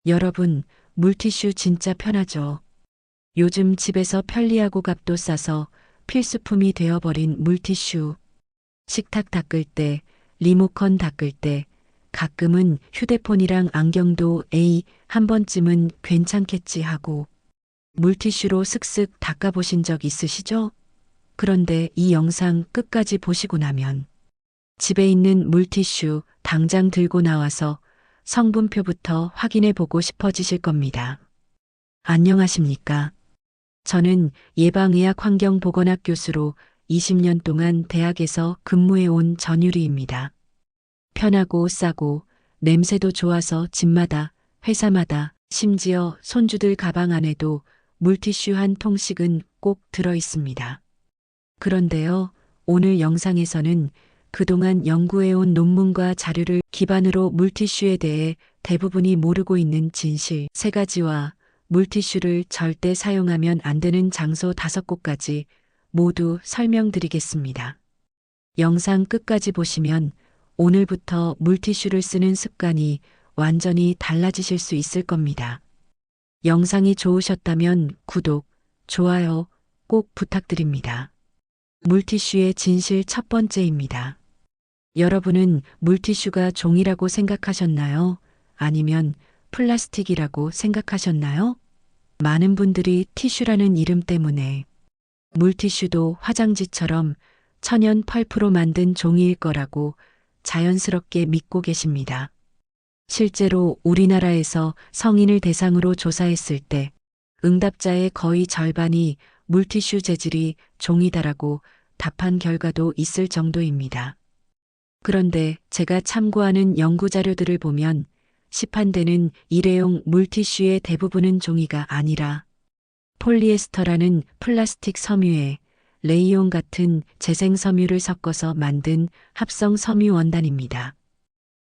여러분, 물티슈 진짜 편하죠? 요즘 집에서 편리하고 값도 싸서 필수품이 되어버린 물티슈. 식탁 닦을 때, 리모컨 닦을 때, 가끔은 휴대폰이랑 안경도 에이, 한 번쯤은 괜찮겠지 하고 물티슈로 슥슥 닦아보신 적 있으시죠? 그런데 이 영상 끝까지 보시고 나면 집에 있는 물티슈 당장 들고 나와서 성분표부터 확인해 보고 싶어지실 겁니다. 안녕하십니까? 저는 예방의학환경보건학 교수로 20년 동안 대학에서 근무해 온 전유리입니다. 편하고 싸고 냄새도 좋아서 집마다, 회사마다, 심지어 손주들 가방 안에도 물티슈 한 통씩은 꼭 들어 있습니다. 그런데요, 오늘 영상에서는 그동안 연구해온 논문과 자료를 기반으로 물티슈에 대해 대부분이 모르고 있는 진실 3가지와 물티슈를 절대 사용하면 안 되는 장소 5곳까지 모두 설명드리겠습니다. 영상 끝까지 보시면 오늘부터 물티슈를 쓰는 습관이 완전히 달라지실 수 있을 겁니다. 영상이 좋으셨다면 구독, 좋아요 꼭 부탁드립니다. 물티슈의 진실 1번째입니다. 여러분은 물티슈가 종이라고 생각하셨나요? 아니면 플라스틱이라고 생각하셨나요? 많은 분들이 티슈라는 이름 때문에 물티슈도 화장지처럼 천연 펄프로 만든 종이일 거라고 자연스럽게 믿고 계십니다. 실제로 우리나라에서 성인을 대상으로 조사했을 때 응답자의 거의 절반이 물티슈 재질이 종이다라고 답한 결과도 있을 정도입니다. 그런데 제가 참고하는 연구 자료들을 보면 시판되는 일회용 물티슈의 대부분은 종이가 아니라 폴리에스터라는 플라스틱 섬유에 레이온 같은 재생 섬유를 섞어서 만든 합성 섬유 원단입니다.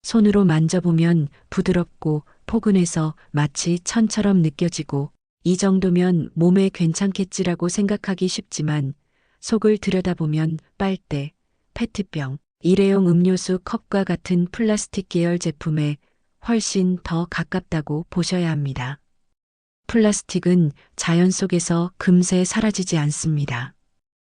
손으로 만져보면 부드럽고 포근해서 마치 천처럼 느껴지고 이 정도면 몸에 괜찮겠지라고 생각하기 쉽지만 속을 들여다보면 빨대, 페트병, 일회용 음료수 컵과 같은 플라스틱 계열 제품에 훨씬 더 가깝다고 보셔야 합니다. 플라스틱은 자연 속에서 금세 사라지지 않습니다.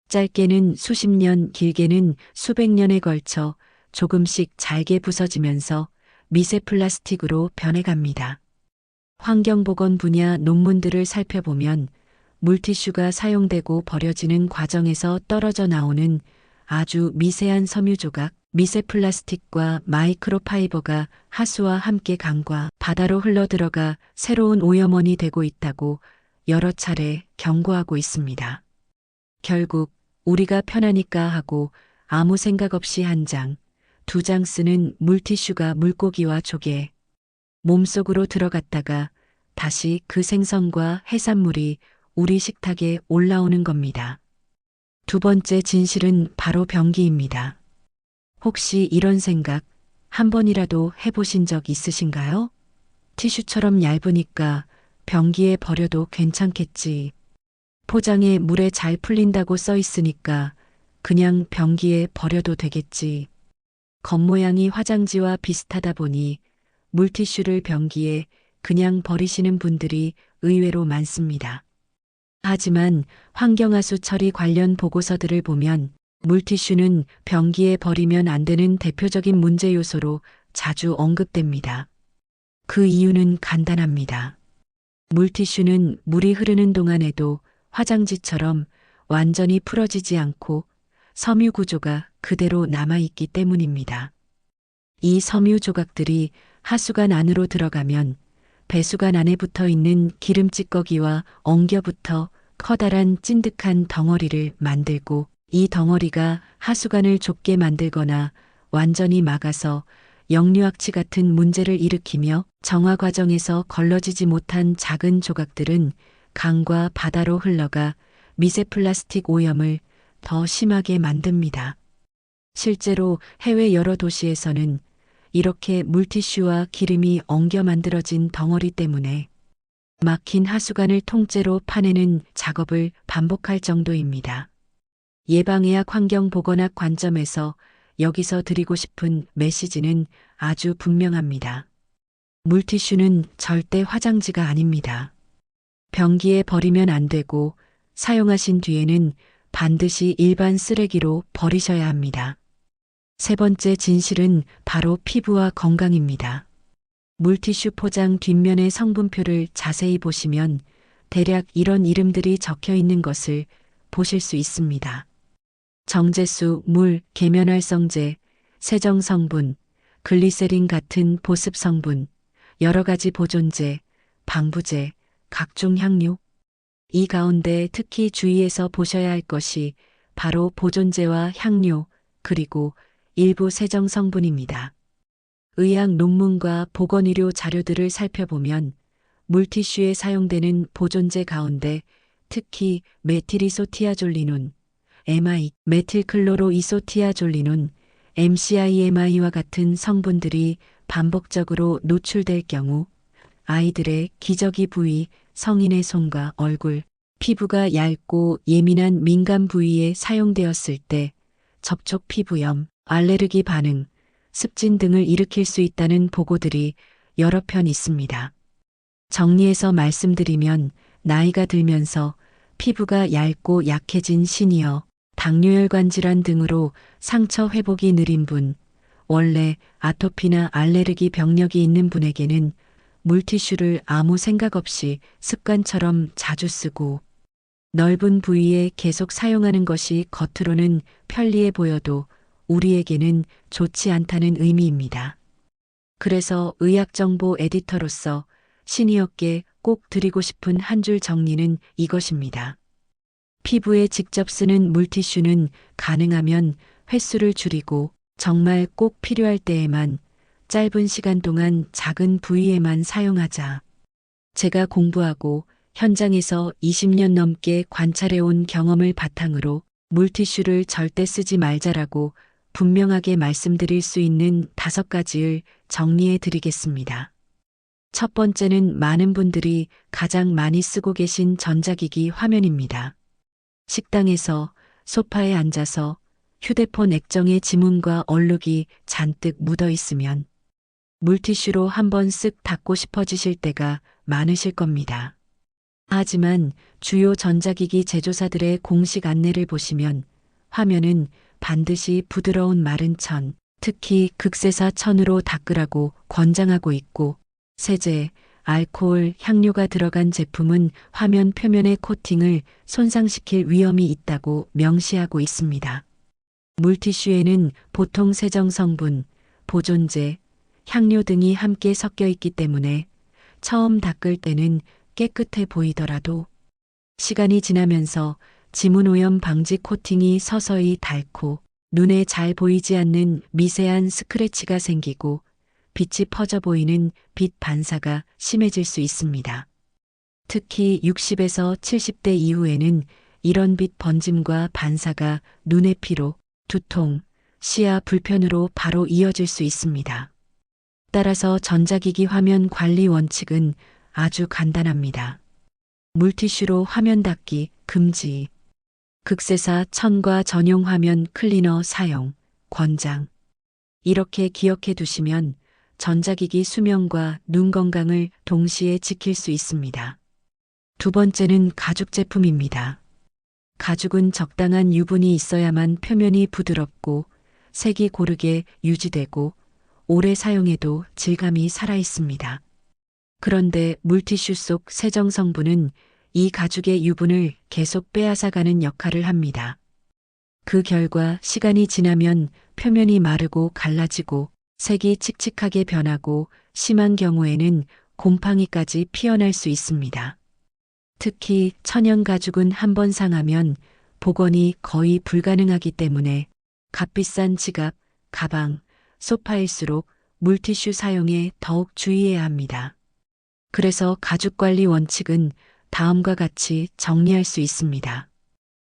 짧게는 수십 년, 길게는 수백 년에 걸쳐 조금씩 잘게 부서지면서 미세 플라스틱으로 변해갑니다. 환경보건 분야 논문들을 살펴보면 물티슈가 사용되고 버려지는 과정에서 떨어져 나오는 아주 미세한 섬유 조각, 미세 플라스틱과 마이크로파이버가 하수와 함께 강과 바다로 흘러들어가 새로운 오염원이 되고 있다고 여러 차례 경고하고 있습니다. 결국 우리가 편하니까 하고 아무 생각 없이 한 장, 2장 쓰는 물티슈가 물고기와 조개, 몸속으로 들어갔다가 다시 그 생선과 해산물이 우리 식탁에 올라오는 겁니다. 2번째 진실은 바로 변기입니다. 혹시 이런 생각 한 번이라도 해보신 적 있으신가요? 티슈처럼 얇으니까 변기에 버려도 괜찮겠지. 포장에 물에 잘 풀린다고 써 있으니까 그냥 변기에 버려도 되겠지. 겉모양이 화장지와 비슷하다 보니 물티슈를 변기에 그냥 버리시는 분들이 의외로 많습니다. 하지만 환경하수 처리 관련 보고서들을 보면 물티슈는 변기에 버리면 안 되는 대표적인 문제 요소로 자주 언급됩니다. 그 이유는 간단합니다. 물티슈는 물이 흐르는 동안에도 화장지처럼 완전히 풀어지지 않고 섬유 구조가 그대로 남아있기 때문입니다. 이 섬유 조각들이 하수관 안으로 들어가면 배수관 안에 붙어 있는 기름 찌꺼기와 엉겨붙어 커다란 찐득한 덩어리를 만들고 이 덩어리가 하수관을 좁게 만들거나 완전히 막아서 역류악취 같은 문제를 일으키며 정화 과정에서 걸러지지 못한 작은 조각들은 강과 바다로 흘러가 미세 플라스틱 오염을 더 심하게 만듭니다. 실제로 해외 여러 도시에서는 이렇게 물티슈와 기름이 엉겨 만들어진 덩어리 때문에 막힌 하수관을 통째로 파내는 작업을 반복할 정도입니다. 예방의학 환경보건학 관점에서 여기서 드리고 싶은 메시지는 아주 분명합니다. 물티슈는 절대 화장지가 아닙니다. 변기에 버리면 안 되고 사용하신 뒤에는 반드시 일반 쓰레기로 버리셔야 합니다. 세 번째 진실은 바로 피부와 건강입니다. 물티슈 포장 뒷면의 성분표를 자세히 보시면 대략 이런 이름들이 적혀 있는 것을 보실 수 있습니다. 정제수, 물, 계면활성제, 세정 성분, 글리세린 같은 보습 성분, 여러 가지 보존제, 방부제, 각종 향료. 이 가운데 특히 주의해서 보셔야 할 것이 바로 보존제와 향료, 그리고 일부 세정 성분입니다. 의학 논문과 보건의료 자료들을 살펴보면 물티슈에 사용되는 보존제 가운데 특히 메틸이소티아졸리논, MI, 메틸클로로이소티아졸리논, MCIMI와 같은 성분들이 반복적으로 노출될 경우 아이들의 기저귀 부위, 성인의 손과 얼굴, 피부가 얇고 예민한 민감 부위에 사용되었을 때 접촉 피부염, 알레르기 반응, 습진 등을 일으킬 수 있다는 보고들이 여러 편 있습니다. 정리해서 말씀드리면 나이가 들면서 피부가 얇고 약해진 시니어, 당뇨혈관 질환 등으로 상처 회복이 느린 분, 원래 아토피나 알레르기 병력이 있는 분에게는 물티슈를 아무 생각 없이 습관처럼 자주 쓰고 넓은 부위에 계속 사용하는 것이 겉으로는 편리해 보여도 우리에게는 좋지 않다는 의미입니다. 그래서 의학정보 에디터로서 시니어께 꼭 드리고 싶은 한 줄 정리는 이것입니다. 피부에 직접 쓰는 물티슈는 가능하면 횟수를 줄이고 정말 꼭 필요할 때에만 짧은 시간 동안 작은 부위에만 사용하자. 제가 공부하고 현장에서 20년 넘게 관찰해온 경험을 바탕으로 물티슈를 절대 쓰지 말자라고 분명하게 말씀드릴 수 있는 5가지를 정리해 드리겠습니다. 첫 번째는 많은 분들이 가장 많이 쓰고 계신 전자기기 화면입니다. 식당에서 소파에 앉아서 휴대폰 액정에 지문과 얼룩이 잔뜩 묻어 있으면 물티슈로 한번 쓱 닦고 싶어지실 때가 많으실 겁니다. 하지만 주요 전자기기 제조사들의 공식 안내를 보시면 화면은 반드시 부드러운 마른 천, 특히 극세사 천으로 닦으라고 권장하고 있고 세제, 알코올, 향료가 들어간 제품은 화면 표면의 코팅을 손상시킬 위험이 있다고 명시하고 있습니다. 물티슈에는 보통 세정 성분, 보존제, 향료 등이 함께 섞여 있기 때문에 처음 닦을 때는 깨끗해 보이더라도 시간이 지나면서 지문 오염 방지 코팅이 서서히 닳고 눈에 잘 보이지 않는 미세한 스크래치가 생기고 빛이 퍼져 보이는 빛 반사가 심해질 수 있습니다. 특히 60에서 70대 이후에는 이런 빛 번짐과 반사가 눈의 피로, 두통, 시야 불편으로 바로 이어질 수 있습니다. 따라서 전자기기 화면 관리 원칙은 아주 간단합니다. 물티슈로 화면 닦기 금지. 극세사 천과 전용 화면 클리너 사용 권장. 이렇게 기억해 두시면 전자기기 수명과 눈 건강을 동시에 지킬 수 있습니다. 두 번째는 가죽 제품입니다. 가죽은 적당한 유분이 있어야만 표면이 부드럽고 색이 고르게 유지되고 오래 사용해도 질감이 살아 있습니다. 그런데 물티슈 속 세정 성분은 이 가죽의 유분을 계속 빼앗아가는 역할을 합니다. 그 결과 시간이 지나면 표면이 마르고 갈라지고 색이 칙칙하게 변하고 심한 경우에는 곰팡이까지 피어날 수 있습니다. 특히 천연 가죽은 한번 상하면 복원이 거의 불가능하기 때문에 값비싼 지갑, 가방, 소파일수록 물티슈 사용에 더욱 주의해야 합니다. 그래서 가죽 관리 원칙은 다음과 같이 정리할 수 있습니다.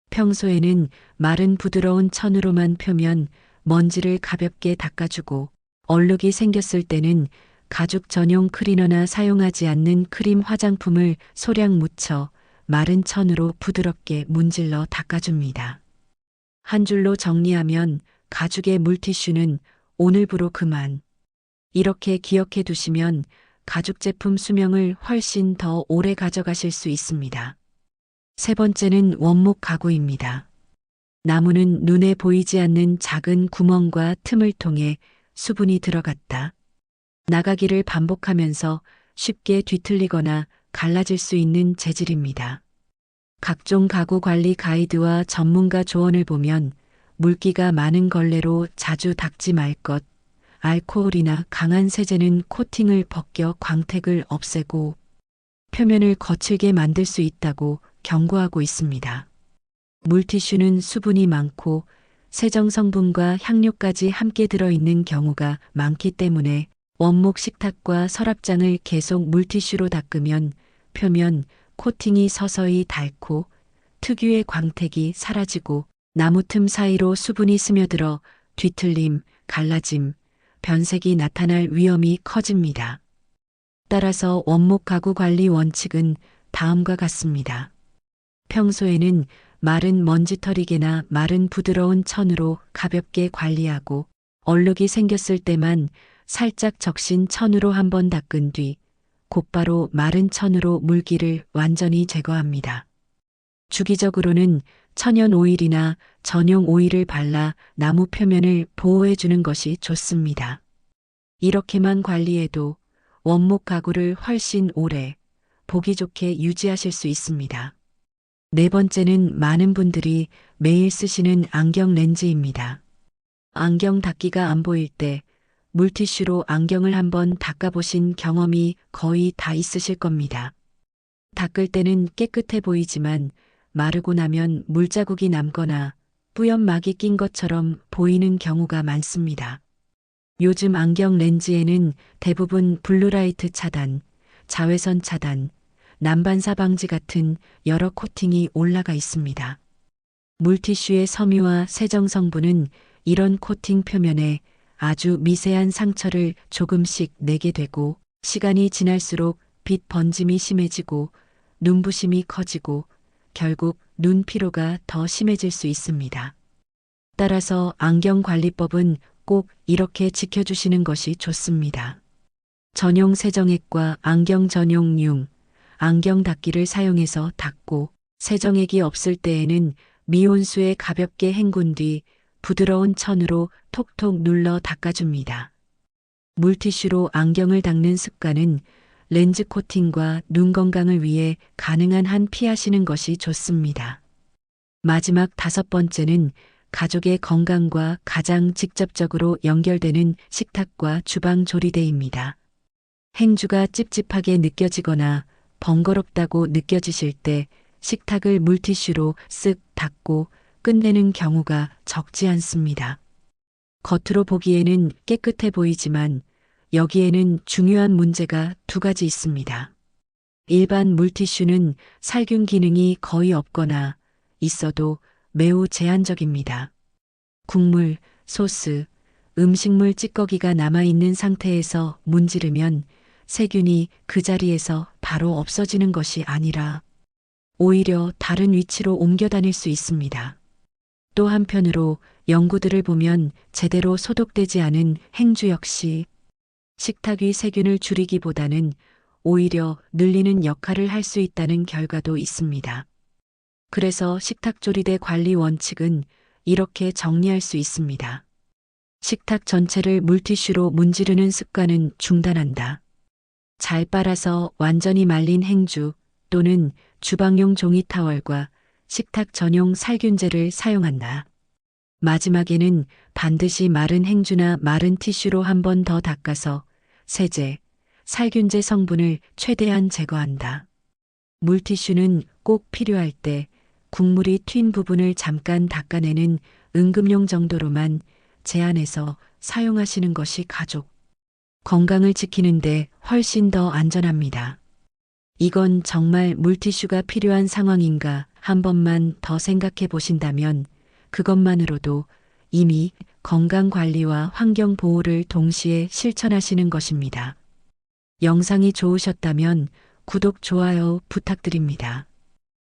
평소에는 마른 부드러운 천으로만 표면 먼지를 가볍게 닦아주고 얼룩이 생겼을 때는 가죽 전용 클리너나 사용하지 않는 크림 화장품을 소량 묻혀 마른 천으로 부드럽게 문질러 닦아줍니다. 한 줄로 정리하면 가죽의 물티슈는 오늘부로 그만. 이렇게 기억해 두시면 가죽제품 수명을 훨씬 더 오래 가져가실 수 있습니다. 세 번째는 원목 가구입니다. 나무는 눈에 보이지 않는 작은 구멍과 틈을 통해 수분이 들어갔다 나가기를 반복하면서 쉽게 뒤틀리거나 갈라질 수 있는 재질입니다. 각종 가구 관리 가이드와 전문가 조언을 보면 물기가 많은 걸레로 자주 닦지 말 것, 알코올이나 강한 세제는 코팅을 벗겨 광택을 없애고 표면을 거칠게 만들 수 있다고 경고하고 있습니다. 물티슈는 수분이 많고 세정 성분과 향료까지 함께 들어있는 경우가 많기 때문에 원목 식탁과 서랍장을 계속 물티슈로 닦으면 표면 코팅이 서서히 닳고 특유의 광택이 사라지고 나무 틈 사이로 수분이 스며들어 뒤틀림, 갈라짐, 변색이 나타날 위험이 커집니다. 따라서 원목 가구 관리 원칙은 다음과 같습니다. 평소에는 마른 먼지털이개나 마른 부드러운 천으로 가볍게 관리하고 얼룩이 생겼을 때만 살짝 적신 천으로 한번 닦은 뒤 곧바로 마른 천으로 물기를 완전히 제거합니다. 주기적으로는 천연 오일이나 전용 오일을 발라 나무 표면을 보호해 주는 것이 좋습니다. 이렇게만 관리해도 원목 가구를 훨씬 오래 보기 좋게 유지하실 수 있습니다. 네 번째는 많은 분들이 매일 쓰시는 안경 렌즈입니다. 안경 닦기가 안 보일 때 물티슈로 안경을 한번 닦아보신 경험이 거의 다 있으실 겁니다. 닦을 때는 깨끗해 보이지만 마르고 나면 물자국이 남거나 뿌연 막이 낀 것처럼 보이는 경우가 많습니다. 요즘 안경 렌즈에는 대부분 블루라이트 차단, 자외선 차단, 난반사 방지 같은 여러 코팅이 올라가 있습니다. 물티슈의 섬유와 세정 성분은 이런 코팅 표면에 아주 미세한 상처를 조금씩 내게 되고 시간이 지날수록 빛 번짐이 심해지고 눈부심이 커지고 결국 눈 피로가 더 심해질 수 있습니다. 따라서 안경 관리법은 꼭 이렇게 지켜주시는 것이 좋습니다. 전용 세정액과 안경 전용 융, 안경 닦기를 사용해서 닦고 세정액이 없을 때에는 미온수에 가볍게 헹군 뒤 부드러운 천으로 톡톡 눌러 닦아줍니다. 물티슈로 안경을 닦는 습관은 렌즈 코팅과 눈 건강을 위해 가능한 한 피하시는 것이 좋습니다. 마지막 다섯 번째는 가족의 건강과 가장 직접적으로 연결되는 식탁과 주방 조리대입니다. 행주가 찝찝하게 느껴지거나 번거롭다고 느껴지실 때 식탁을 물티슈로 쓱 닦고 끝내는 경우가 적지 않습니다. 겉으로 보기에는 깨끗해 보이지만 여기에는 중요한 문제가 두 가지 있습니다. 일반 물티슈는 살균 기능이 거의 없거나 있어도 매우 제한적입니다. 국물, 소스, 음식물 찌꺼기가 남아있는 상태에서 문지르면 세균이 그 자리에서 바로 없어지는 것이 아니라 오히려 다른 위치로 옮겨 다닐 수 있습니다. 또 한편으로 연구들을 보면 제대로 소독되지 않은 행주 역시 식탁 위 세균을 줄이기보다는 오히려 늘리는 역할을 할 수 있다는 결과도 있습니다. 그래서 식탁조리대 관리 원칙은 이렇게 정리할 수 있습니다. 식탁 전체를 물티슈로 문지르는 습관은 중단한다. 잘 빨아서 완전히 말린 행주 또는 주방용 종이 타월과 식탁 전용 살균제를 사용한다. 마지막에는 반드시 마른 행주나 마른 티슈로 한 번 더 닦아서 세제, 살균제 성분을 최대한 제거한다. 물티슈는 꼭 필요할 때 국물이 튄 부분을 잠깐 닦아내는 응급용 정도로만 제한해서 사용하시는 것이 가족 건강을 지키는데 훨씬 더 안전합니다. 이건 정말 물티슈가 필요한 상황인가 한 번만 더 생각해 보신다면 그것만으로도 이미 건강 관리와 환경 보호를 동시에 실천하시는 것입니다. 영상이 좋으셨다면 구독, 좋아요 부탁드립니다.